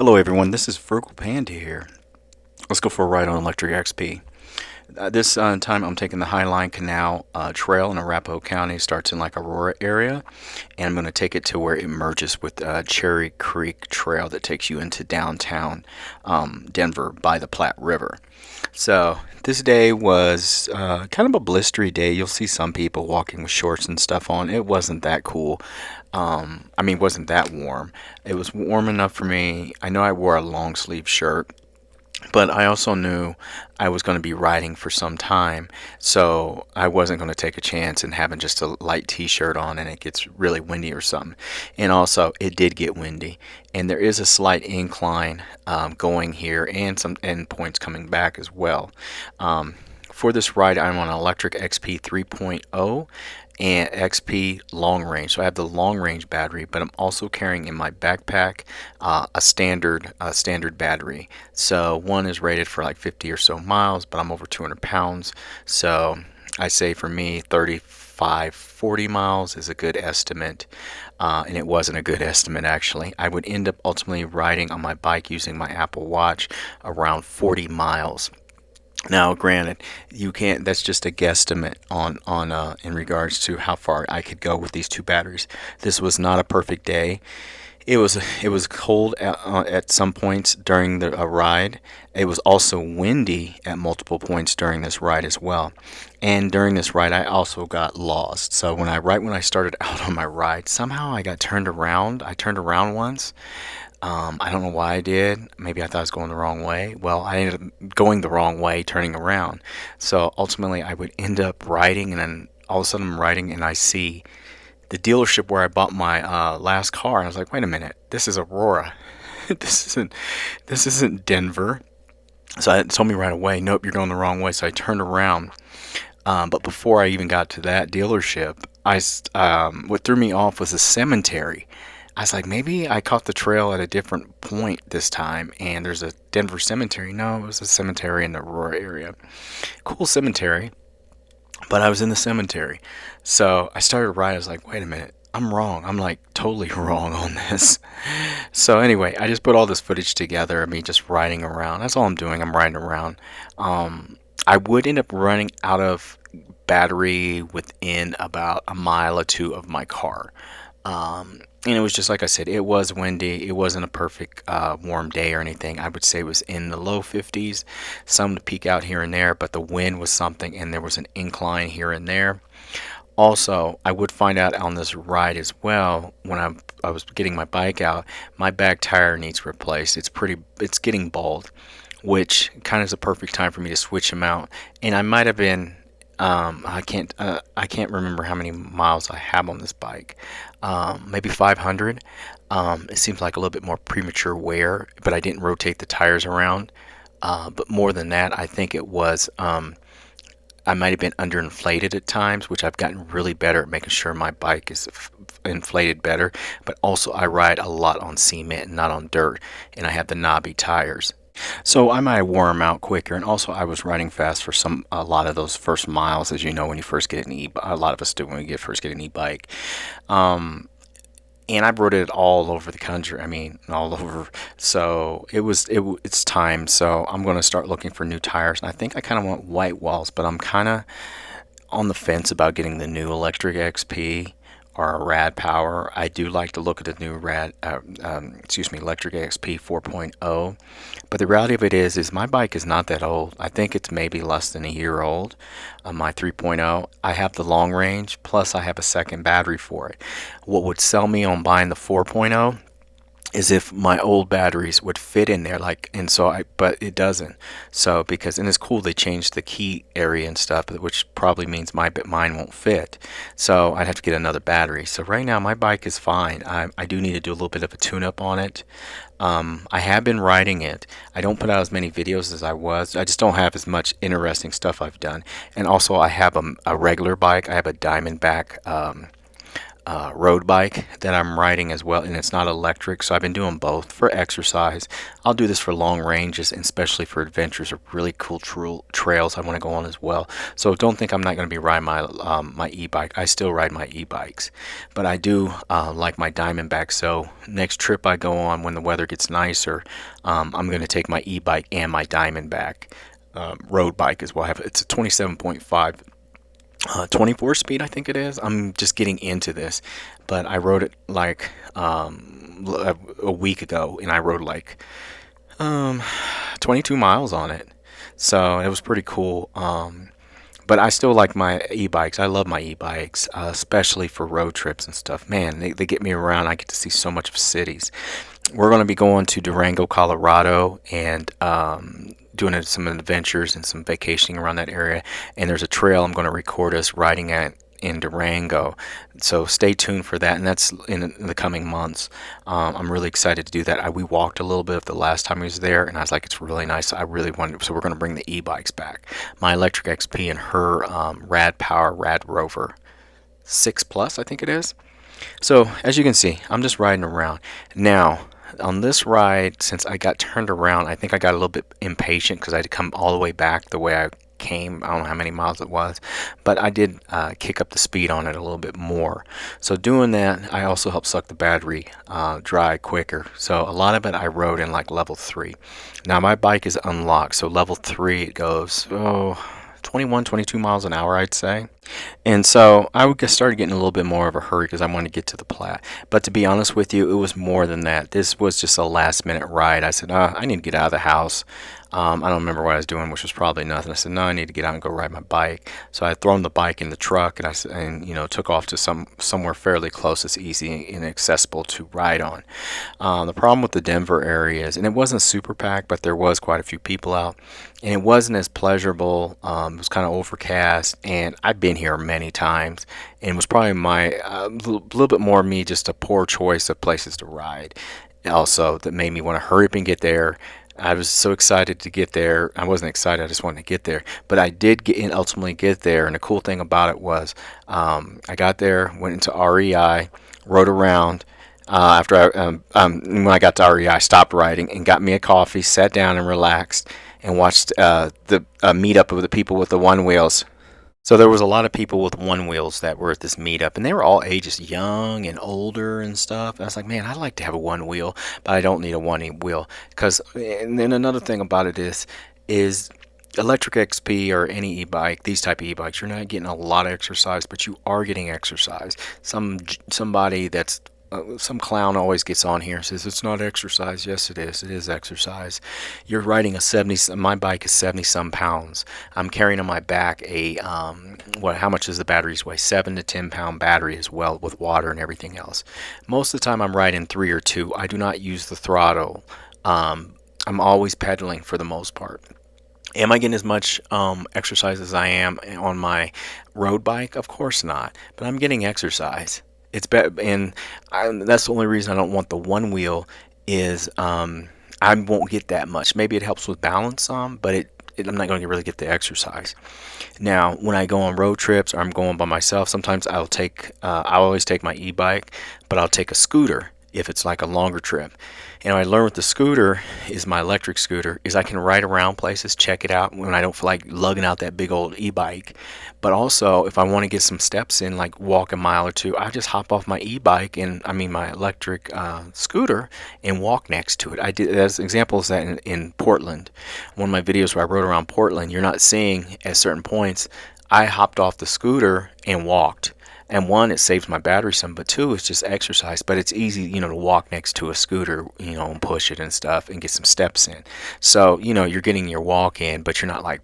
Hello everyone, this is Frugal Panda here. Let's go for a ride on Lectric XP. This time I'm taking the Highline Canal Trail in Arapahoe County. It starts in like Aurora area, and I'm going to take it to where it merges with Cherry Creek Trail that takes you into downtown Denver by the Platte River. So this day was kind of a blistery day. You'll see some people walking with shorts and stuff on. It wasn't that cool. It wasn't that warm. It was warm enough for me. I know I wore a long sleeve shirt, but I also knew I was going to be riding for some time, so I wasn't going to take a chance in having just a light t-shirt on and it gets really windy or something. And also, it did get windy, and there is a slight incline going here and some endpoints coming back as well. For this ride, I'm on an Lectric XP 3.0 and XP long range. So I have the long range battery, but I'm also carrying in my backpack a standard battery. So one is rated for like 50 or so miles, but I'm over 200 pounds. So I say for me, 35, 40 miles is a good estimate. And it wasn't a good estimate actually. I would end up ultimately riding on my bike using my Apple Watch around 40 miles. Now, granted, you can't. That's just a guesstimate on in regards to how far I could go with these two batteries. This was not a perfect day. It was cold at some points during the ride. It was also windy at multiple points during this ride as well. And during this ride, I also got lost. So right when I started out on my ride, somehow I got turned around. I turned around once. I don't know why I did. Maybe I thought I was going the wrong way. Well, I ended up going the wrong way, turning around. So ultimately, I would end up riding, and then all of a sudden I'm riding, and I see the dealership where I bought my last car. And I was like, wait a minute, this is Aurora. This isn't Denver. So it told me right away, nope, you're going the wrong way. So I turned around. But before I even got to that dealership, what threw me off was a cemetery. I was like, maybe I caught the trail at a different point this time, and there's a Denver cemetery. No, it was a cemetery in the Aurora area. Cool cemetery, but I was in the cemetery. So I started riding. I was like, wait a minute, I'm wrong. I'm like totally wrong on this. So anyway, I just put all this footage together of me just riding around. That's all I'm doing. I'm riding around. I would end up running out of battery within about a mile or two of my car. And it was just like I said, it was windy. It wasn't a perfect warm day or anything. I would say it was in the low 50s, some to peak out here and there, but the wind was something, and there was an incline here and there. Also, I would find out on this ride as well when I was getting my bike out, my back tire needs replaced. It's getting bald, which kind of is a perfect time for me to switch them out. And I might have been I can't remember how many miles I have on this bike. Maybe 500. It seems like a little bit more premature wear, but I didn't rotate the tires around. But more than that, I think it was I might have been underinflated at times, which I've gotten really better at making sure my bike is inflated better. But also, I ride a lot on cement and not on dirt, and I have the knobby tires. So I might have wore them out quicker, and also I was riding fast for a lot of those first miles, as you know, when you first get a lot of us do when we first get an e-bike. And I rode it all over the country. I mean, all over. So it's time. So I'm going to start looking for new tires, and I think I kind of want white walls, but I'm kind of on the fence about getting the new Lectric XP or a Rad Power. I do like to look at the new Lectric XP 4.0. But the reality of it is my bike is not that old. I think it's maybe less than a year old. My 3.0. I have the long range, plus I have a second battery for it. What would sell me on buying the 4.0 is if my old batteries would fit in there, but it doesn't. So and it's cool they changed the key area and stuff, which probably means mine won't fit. So I'd have to get another battery. So right now my bike is fine. I do need to do a little bit of a tune-up on it. I have been riding it. I don't put out as many videos as I was. I just don't have as much interesting stuff I've done. And also I have a regular bike. I have a Diamondback road bike that I'm riding as well, and it's not electric, so I've been doing both for exercise. I'll do this for long ranges, and especially for adventures or really cool trails I want to go on as well. So don't think I'm not going to be riding my e-bike. I still ride my e-bikes, but I do like my Diamondback. So next trip I go on, when the weather gets nicer, I'm going to take my e-bike and my Diamondback road bike as well. It's a 27.5 24 speed, I think it is. I'm just getting into this, but I rode it like a week ago, and I rode like 22 miles on it, so it was pretty cool. But I still like my e-bikes. I love my e-bikes, especially for road trips and stuff. Man, they get me around. I get to see so much of cities. We're going to be going to Durango, Colorado, and doing some adventures and some vacationing around that area. And there's a trail I'm going to record us riding at in Durango. So stay tuned for that, and that's in the coming months. I'm really excited to do that. We walked a little bit of the last time I was there, and I was like, it's really nice. I really wanted, so we're going to bring the e-bikes back. My Lectric XP and her Rad Power Rad Rover 6 Plus, I think it is. So as you can see, I'm just riding around. Now, on this ride, since I got turned around, I think I got a little bit impatient because I had to come all the way back the way I came. I don't know how many miles it was, but I did kick up the speed on it a little bit more. So doing that, I also helped suck the battery dry quicker. So a lot of it I rode in like level 3. Now my bike is unlocked, so level 3 it goes 21, 22 miles an hour, I'd say. And so I would started getting a little bit more of a hurry because I wanted to get to the Platte. But to be honest with you, it was more than that. This was just a last minute ride. I said, I need to get out of the house. I don't remember what I was doing, which was probably nothing. I said, no, I need to get out and go ride my bike. So I had thrown the bike in the truck, and took off to somewhere fairly close that's easy and accessible to ride on. The problem with the Denver area is, and it wasn't super packed, but there was quite a few people out, and it wasn't as pleasurable. It was kind of overcast, and I've been here many times, and it was probably my little bit more me, just a poor choice of places to ride. Also, that made me want to hurry up and get there. I was so excited to get there. I wasn't excited, I just wanted to get there. But I did ultimately get there, and the cool thing about it was I got there, went into REI, rode around. When I got to REI, I stopped riding and got me a coffee, sat down and relaxed, and watched the meetup of the people with the one wheels. So there was a lot of people with one wheels that were at this meetup, and they were all ages, young and older and stuff. And I was like, man, I'd like to have a one wheel, but I don't need a one wheel. And then another thing about it is Lectric XP or any e-bike, these type of e-bikes, you're not getting a lot of exercise, but you are getting exercise. Somebody that's some clown always gets on here and says it's not exercise. Yes, it is. It is exercise. You're riding my bike is 70 some pounds. I'm carrying on my back how much does the batteries weigh? 7 to 10 pound battery as well, with water and everything else. Most of the time I'm riding 3 or 2. I do not use the throttle. I'm always pedaling for the most part. Am I getting as much exercise as I am on my road bike? Of course not, but I'm getting exercise. It's better, and that's the only reason I don't want the one wheel is I won't get that much. Maybe it helps with balance but I'm not going to really get the exercise. Now, when I go on road trips or I'm going by myself, sometimes I always take my e-bike, but I'll take a scooter if it's like a longer trip. And I learned with the scooter, is my electric scooter, is I can ride around places, check it out when I don't feel like lugging out that big old e-bike. But also, if I want to get some steps in, like walk a mile or two, I just hop off my e-bike my electric scooter and walk next to it. I did, as examples that in Portland, one of my videos where I rode around Portland, you're not seeing at certain points, I hopped off the scooter and walked. And one, it saves my battery some, but two, it's just exercise. But it's easy, to walk next to a scooter, and push it and stuff and get some steps in. So, you're getting your walk in, but you're not like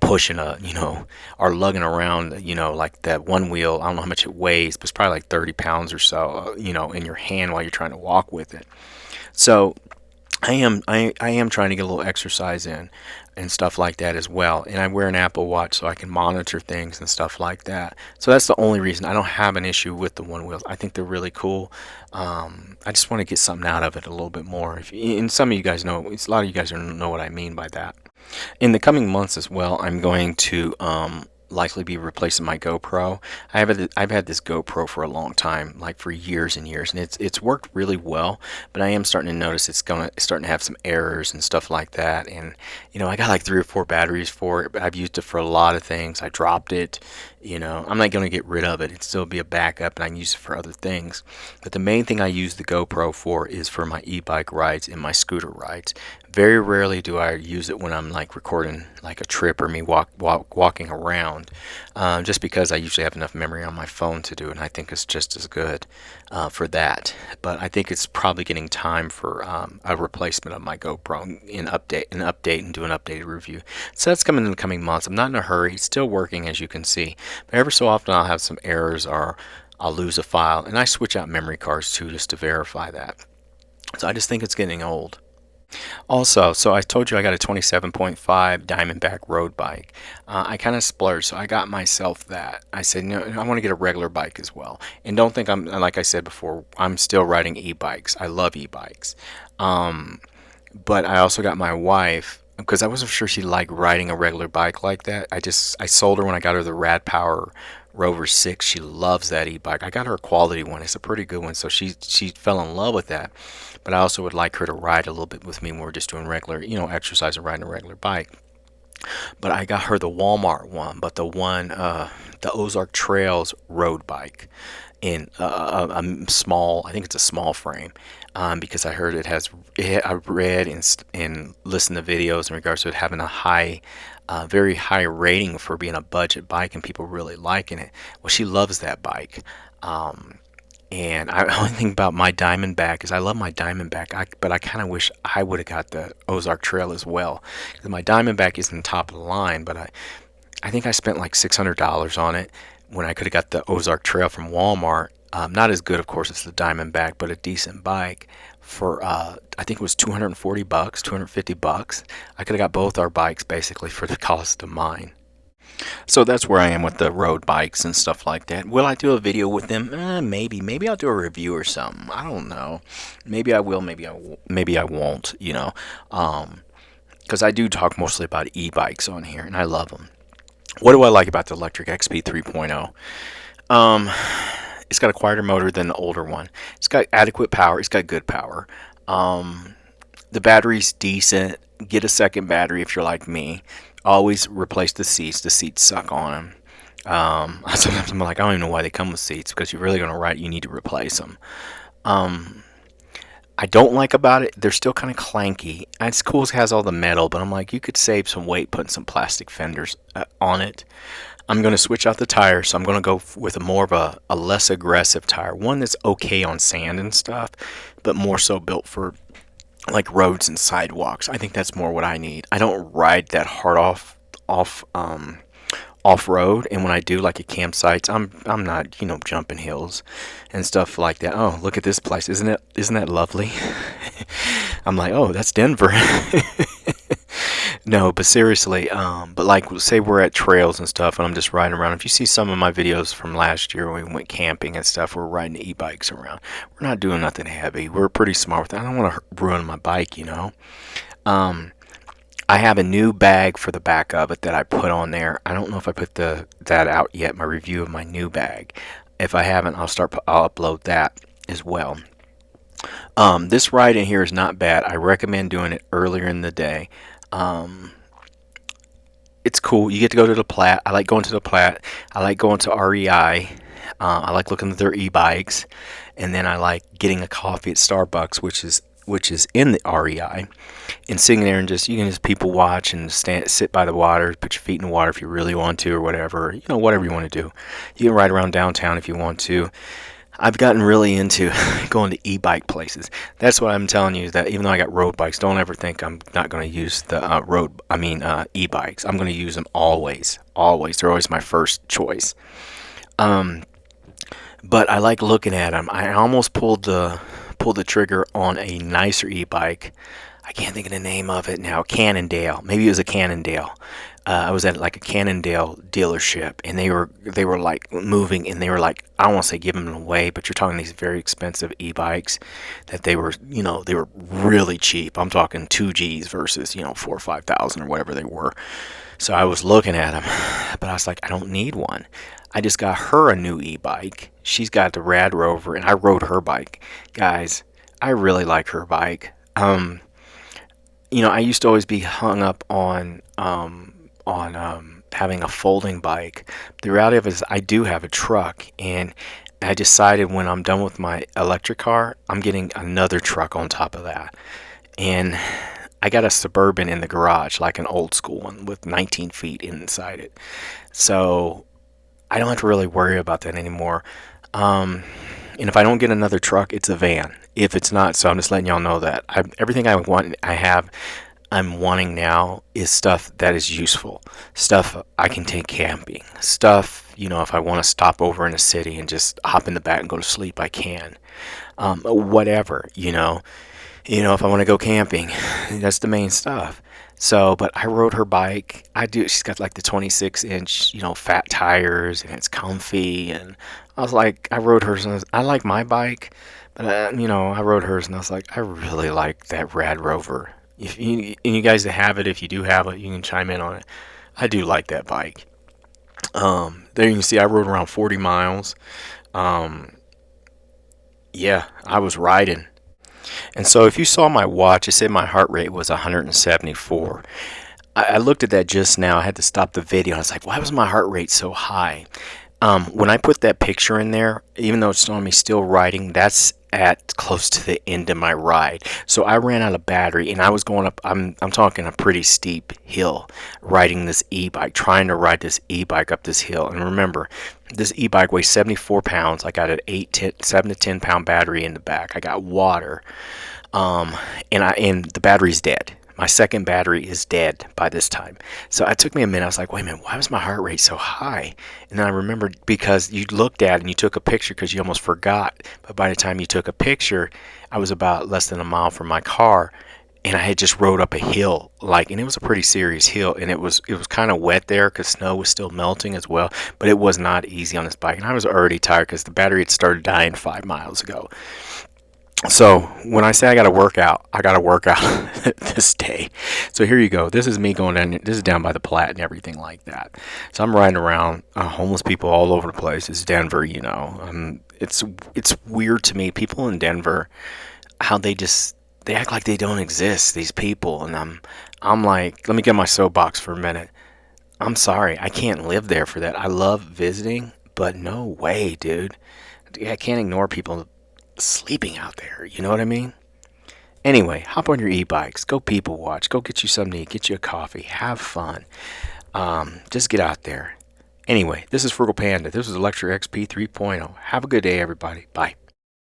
pushing or lugging around, like that one wheel. I don't know how much it weighs, but it's probably like 30 pounds or so, in your hand while you're trying to walk with it. So I am trying to get a little exercise in and stuff like that as well. And I wear an Apple Watch so I can monitor things and stuff like that. So that's the only reason. I don't have an issue with the one wheels. I think they're really cool. I just want to get something out of it a little bit more. And some of you guys know, a lot of you guys know what I mean by that. In the coming months as well, I'm going to likely be replacing my GoPro. I've had this GoPro for a long time, like for years and years, and it's worked really well. But I am starting to notice it's starting to have some errors and stuff like that. And I got like 3 or 4 batteries for it, but I've used it for a lot of things. I dropped it. I'm not going to get rid of it. It'd still be a backup, and I can use it for other things. But the main thing I use the GoPro for is for my e-bike rides and my scooter rides. Very rarely do I use it when I'm like recording like a trip or me walking around, just because I usually have enough memory on my phone to do it, and I think it's just as good for that. But I think it's probably getting time for a replacement of my GoPro and update and do an updated review. So that's coming in the coming months. I'm not in a hurry. It's still working, as you can see, but every so often I'll have some errors or I'll lose a file, and I switch out memory cards too just to verify that. So I just think it's getting old. Also, so I told you I got a 27.5 Diamondback road bike. I kind of splurged, so I got myself that. I said, no, I want to get a regular bike as well. And don't think like I said before, I'm still riding e-bikes. I love e-bikes. But I also got my wife, because I wasn't sure she liked riding a regular bike like that. I sold her when I got her the Rad Power Rover 6. She loves that e-bike. I got her a quality one. It's a pretty good one, so she fell in love with that. But I also would like her to ride a little bit with me when we're just doing regular, exercise and riding a regular bike. But I got her the Walmart one, but the Ozark Trails road bike in a small, I think it's a small frame, because I heard I read and listened to videos in regards to it having a very high rating for being a budget bike and people really liking it. Well, she loves that bike. And the only thing about my Diamondback is I love my Diamondback, but I kind of wish I would have got the Ozark Trail as well. 'Cause my Diamondback isn't top of the line, but I think I spent like $600 on it when I could have got the Ozark Trail from Walmart. Not as good, of course, as the Diamondback, but a decent bike for I think it was $240, $250. I could have got both our bikes basically for the cost of mine. So that's where I am with the road bikes and stuff like that. Will I do a video with them? Maybe. Maybe I'll do a review or something. I don't know. Maybe I will. Maybe I won't. Because I do talk mostly about e-bikes on here, and I love them. What do I like about the Lectric XP 3.0? It's got a quieter motor than the older one. It's got adequate power. It's got good power. The battery's decent. Get a second battery if you're like me. Always replace the seats. The seats suck on them. Sometimes I'm like, I don't even know why they come with seats, because you're really going to ride, you need to replace them. I don't like about it, they're still kind of clanky. It's cool, it has all the metal, but I'm like, you could save some weight putting some plastic fenders on it. I'm going to switch out the tires, so I'm going to go with more of a less aggressive tire. One that's okay on sand and stuff, but more so built for like roads and sidewalks. I think that's more what I need. I don't ride that hard off road, and when I do, like at campsites, I'm not jumping hills and stuff like that. Oh, look at this place, isn't that lovely? I'm like, oh, that's Denver. No, but seriously, but like say we're at trails and stuff and I'm just riding around. If you see some of my videos from last year when we went camping and stuff, we're riding e-bikes around. We're not doing nothing heavy. We're pretty smart with that. I don't want to ruin my bike, I have a new bag for the back of it that I put on there. I don't know if I put that out yet, my review of my new bag. If I haven't, I'll upload that as well. This ride in here is not bad. I recommend doing it earlier in the day. It's cool. You get to go to the Platte. I like going to the Platte. I like going to REI. I like looking at their e-bikes, and then I like getting a coffee at Starbucks, which is in the REI, and sitting there and you can just people watch and sit by the water, put your feet in the water if you really want to, or whatever, whatever you want to do. You can ride around downtown if you want to. I've gotten really into going to e-bike places. That's what I'm telling you, that even though I got road bikes, don't ever think I'm not going to use the e-bikes. I'm going to use them always. They're always my first choice. But I like looking at them. I almost pulled the trigger on a nicer e-bike I can't think of the name of it now. Cannondale. Maybe it was a Cannondale. I was at like a Cannondale dealership, and they were like moving, and they were like, I don't want to say giving them away, but you're talking these very expensive e-bikes that they were, they were really cheap. I'm talking 2Gs versus 4 or 5,000 or whatever they were. So I was looking at them, but I was like, I don't need one. I just got her a new e-bike. She's got the Rad Rover, and I rode her bike. Guys, I really like her bike. I used to always be hung up on having a folding bike. The reality of it is I do have a truck, and I decided when I'm done with my electric car, I'm getting another truck on top of that. And I got a Suburban in the garage, like an old school one with 19 feet inside it. So I don't have to really worry about that anymore. And if I don't get another truck, it's a van. If it's not, so I'm just letting y'all know that everything I'm wanting now is stuff that is useful. Stuff I can take camping. Stuff, if I want to stop over in a city and just hop in the back and go to sleep, I can. Whatever, if I want to go camping, that's the main stuff. So, but I rode her bike. She's got like the 26-inch, fat tires, and it's comfy. And I was like, I rode hers, and I like my bike, but I rode hers, and I was like, I really like that Rad Rover. If you guys that have it, if you do have it, you can chime in on it. I do like that bike. There you can see I rode around 40 miles. Yeah, I was riding. And so if you saw my watch, it said my heart rate was 174. I looked at that just now. I had to stop the video. I was like, why was my heart rate so high? When I put that picture in there, even though it's showing me still riding, that's at close to the end of my ride. So I ran out of battery, and I was going up, I'm talking a pretty steep hill, riding this e-bike, trying to ride this e-bike up this hill. And remember, this e-bike weighs 74 pounds. I got an 7 to 10 pound battery in the back. I got water, and the battery's dead. My second battery is dead by this time. So it took me a minute. I was like, wait a minute, why was my heart rate so high? And then I remembered because you looked at it and you took a picture because you almost forgot. But by the time you took a picture, I was about less than a mile from my car, and I had just rode up a hill, and it was a pretty serious hill, and it was kind of wet there because snow was still melting as well. But it was not easy on this bike, and I was already tired because the battery had started dying 5 miles ago. So when I say I got to work out this day. So here you go. This is me going down. This is down by the Platte and everything like that. So I'm riding around, homeless people all over the place. It's Denver, It's weird to me. People in Denver, how they act like they don't exist. These people, and I'm like, let me get my soapbox for a minute. I'm sorry, I can't live there for that. I love visiting, but no way, dude. I can't ignore people sleeping out there, you know what I mean? Anyway, hop on your e-bikes, go people watch, go get you something to eat, get you a coffee, have fun. Just get out there. Anyway, this is Frugal Panda. This is Lectric XP 3.0. Have a good day, everybody. Bye.